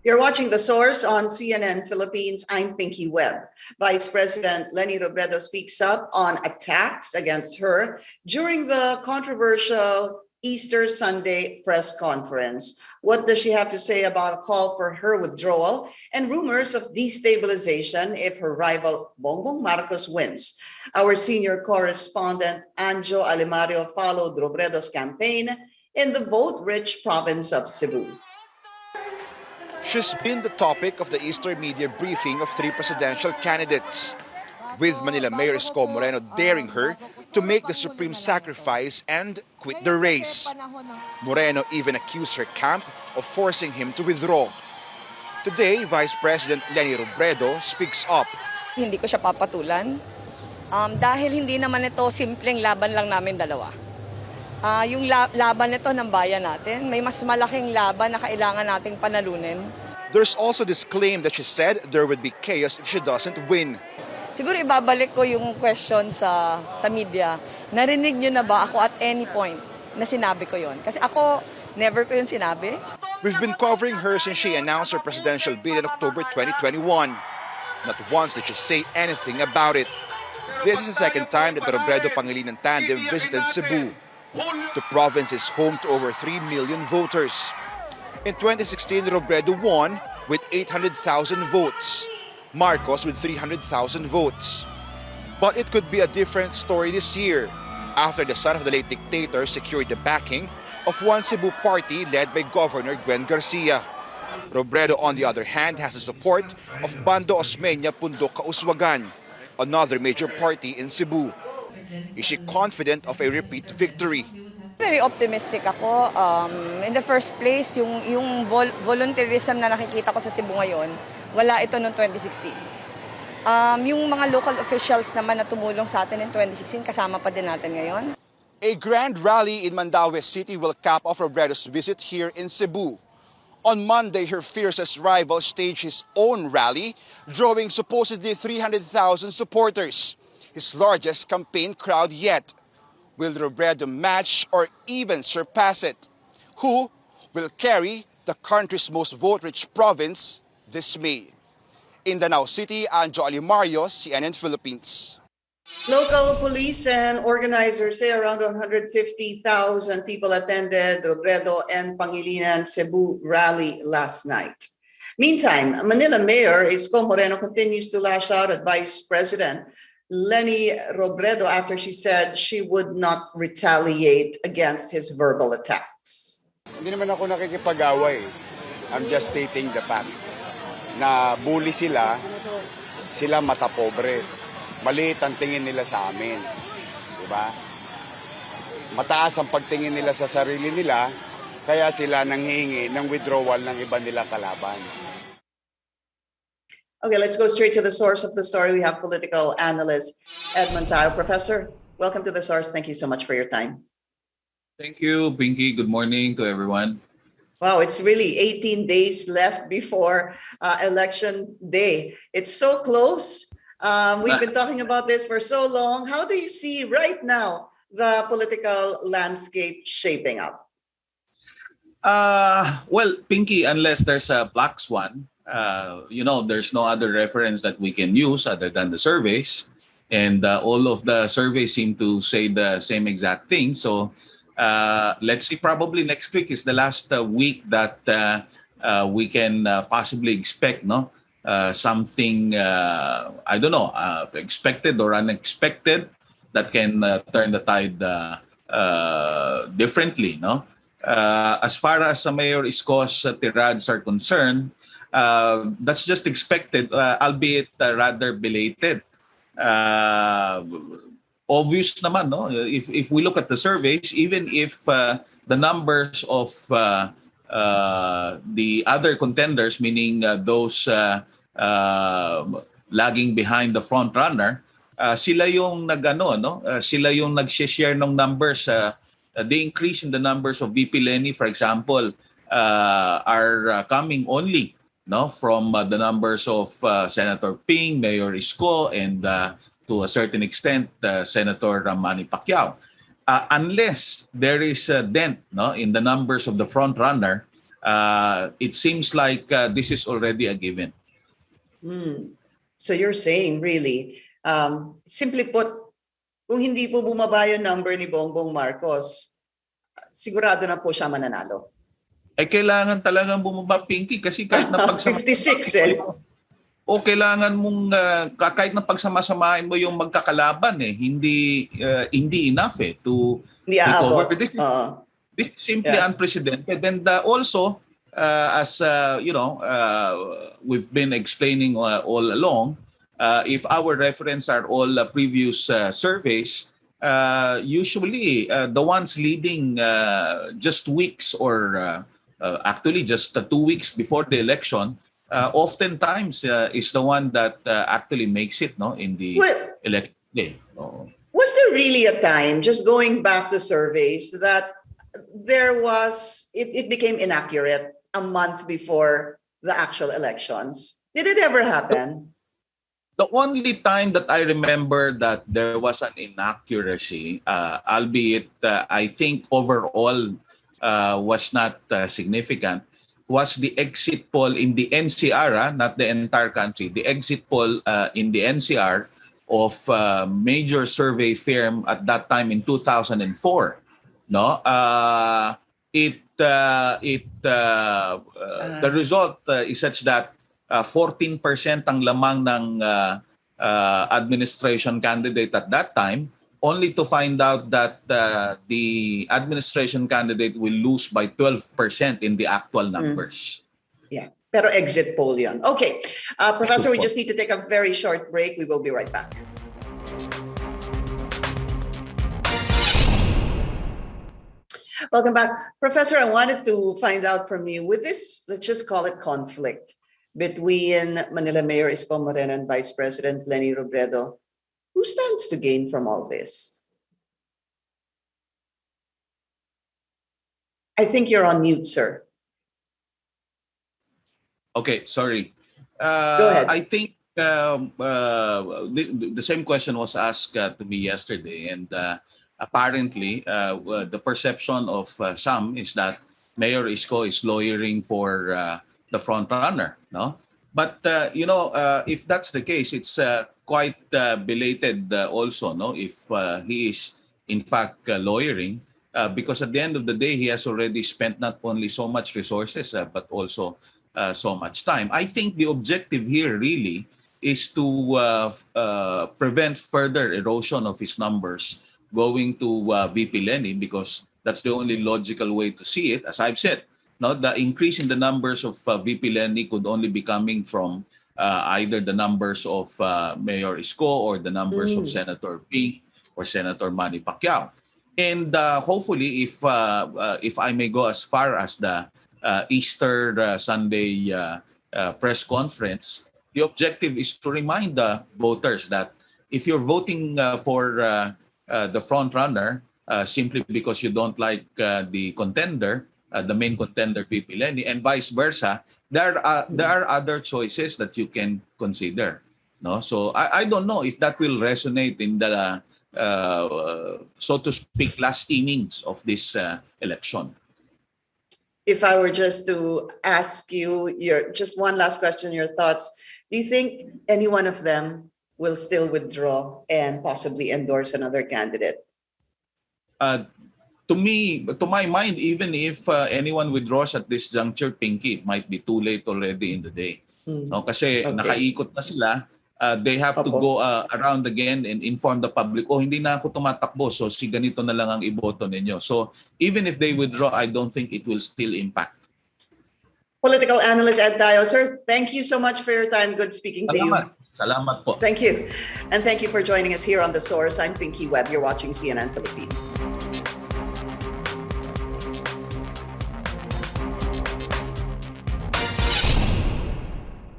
You're watching The Source on CNN Philippines. I'm Pinky Webb. Vice President Leni Robredo speaks up on attacks against her during the controversial Easter Sunday press conference. What does she have to say about a call for her withdrawal and rumors of destabilization if her rival Bongbong Marcos wins? Our senior correspondent Anjo Alimario followed Robredo's campaign in the vote-rich province of Cebu. She's been the topic of the Easter media briefing of three presidential candidates, with Manila Mayor Isko Moreno daring her to make the supreme sacrifice and quit the race. Moreno even accused her camp of forcing him to withdraw. Today, Vice President Leni Robredo speaks up. Hindi ko siya papatulan dahil hindi naman ito simpleng laban lang namin dalawa. Yung laban nito ng bayan natin, may mas malaking laban na kailangan nating panalunin. There's also this claim that she said there would be chaos if she doesn't win. Siguro ibabalik ko yung question sa media. Narinig niyo na ba ako at any point na sinabi ko yon? Kasi ako, never ko yun sinabi. We've been covering her since she announced her presidential bid in October 2021. Not once did she say anything about it. This is the second time that the Robredo-Pangilinan tandem visited Cebu. The province is home to over 3 million voters. In 2016, Robredo won with 800,000 votes, Marcos with 300,000 votes. But it could be a different story this year, after the son of the late dictator secured the backing of one Cebu party led by Governor Gwen Garcia. Robredo, on the other hand, has the support of Bando Osmeña Pundok Kauswagan, another major party in Cebu. Is she confident of a repeat victory? Very optimistic ako. In the first place, yung volunteerism na nakikita ko sa Cebu ngayon, wala ito noong 2016. Yung mga local officials naman na tumulong sa atin in 2016, kasama pa din natin ngayon. A grand rally in Mandaue City will cap off Robredo's visit here in Cebu. On Monday, her fiercest rival staged his own rally, drawing supposedly 300,000 supporters, his largest campaign crowd yet. Will Robredo match or even surpass it? Who will carry the country's most vote-rich province this May? In Danao City, Anjo Alimario, CNN Philippines. Local police and organizers say around 150,000 people attended Robredo and Pangilinan Cebu rally last night. Meantime, Manila Mayor Isko Moreno continues to lash out at Vice President Leni Robredo after she said she would not retaliate against his verbal attacks. Hindi naman ako nakikipag-away. I'm just stating the facts. Na bully sila mata pobre. Maliit ang tingin nila sa amin. Diba? Mataas ang pagtingin nila sa sarili nila, kaya sila nanghihingi ng withdrawal ng iba nila kalaban. Okay, let's go straight to the source of the story. We have political analyst Edmund Tayao. Professor, welcome to the source. Thank you so much for your time. Thank you, Pinky. Good morning to everyone. Wow, it's really 18 days left before election day. It's so close. We've been talking about this for so long. How do you see right now the political landscape shaping up? Well, Pinky, unless there's a black swan, there's no other reference that we can use other than the surveys. And all of the surveys seem to say the same exact thing. So let's see, probably next week is the last week that we can possibly expect, something, I don't know, expected or unexpected that can turn the tide differently, no? As far as Mayor Isko's tirades are concerned, that's just expected, albeit rather belated. Obvious naman, no? If we look at the surveys, even if the numbers of the other contenders, meaning those lagging behind the front runner, sila yung sila yung nag-share ng numbers. The increase in the numbers of VP Leni, for example, are coming only from the numbers of Senator Ping, Mayor Isko, and to a certain extent, Senator Manny Pacquiao. Unless there is a dent in the numbers of the front runner, it seems like this is already a given. So you're saying really, simply put, kung hindi po bumaba yung number ni Bongbong Marcos, sigurado na po siya mananalo. Kailangan talagang bumaba, Pinky, kasi kahit na 56 eh. O kailangan mong kahit na pagsama-samahin mo yung magkakalaban hindi enough to recover. This is simply unprecedented. And also, as we've been explaining all along, if our reference are all previous surveys, usually the ones leading just weeks or actually just 2 weeks before the election, oftentimes is the one that actually makes it in the election day. Was there really a time, just going back to surveys, that it became inaccurate a month before the actual elections? Did it ever happen? The only time that I remember that there was an inaccuracy, albeit I think overall was not significant, was the exit poll in the NCR, not the entire country, the exit poll in the NCR of major survey firm at that time in 2004. The result is such that 14% ang lamang ng administration candidate at that time, only to find out that the administration candidate will lose by 12% in the actual numbers. Yeah, pero exit poll yan. Okay, Professor, we just need to take a very short break. We will be right back. Welcome back. Professor, I wanted to find out from you, with this, let's just call it conflict, between Manila Mayor Isko Moreno and Vice President Leni Robredo, who stands to gain from all this? I think you're on mute, sir. Okay, sorry. Go ahead. I think the same question was asked to me yesterday, and apparently the perception of some is that Mayor Isko is lawyering for the front runner, no? But if that's the case, it's quite belated also, no? If he is in fact lawyering, because at the end of the day, he has already spent not only so much resources but also so much time. I think the objective here really is to prevent further erosion of his numbers going to VP Leni, because that's the only logical way to see it. As I've said, no, the increase in the numbers of VP Leni could only be coming from either the numbers of Mayor Isko or the numbers of Senator Ping or Senator Manny Pacquiao. And hopefully, if I may go as far as the Easter Sunday press conference, the objective is to remind the voters that if you're voting for the front runner simply because you don't like the contender, the main contender, VP Leni, and vice versa, there are other choices that you can consider. No, so I don't know if that will resonate in the so to speak last innings of this election. If I were just to ask you just one last question, your thoughts, do you think any one of them will still withdraw and possibly endorse another candidate? To my mind, even if anyone withdraws at this juncture, Pinky, it might be too late already in the day. No, kasi nakaikot na sila. They have to go around again and inform the public, hindi na ako tumatakbo, so si ganito na lang ang iboto ninyo. So even if they withdraw, I don't think it will still impact. Political analyst Ed Tayao, sir, thank you so much for your time. Good speaking to you. Salamat po. Thank you. And thank you for joining us here on The Source. I'm Pinky Webb. You're watching CNN Philippines.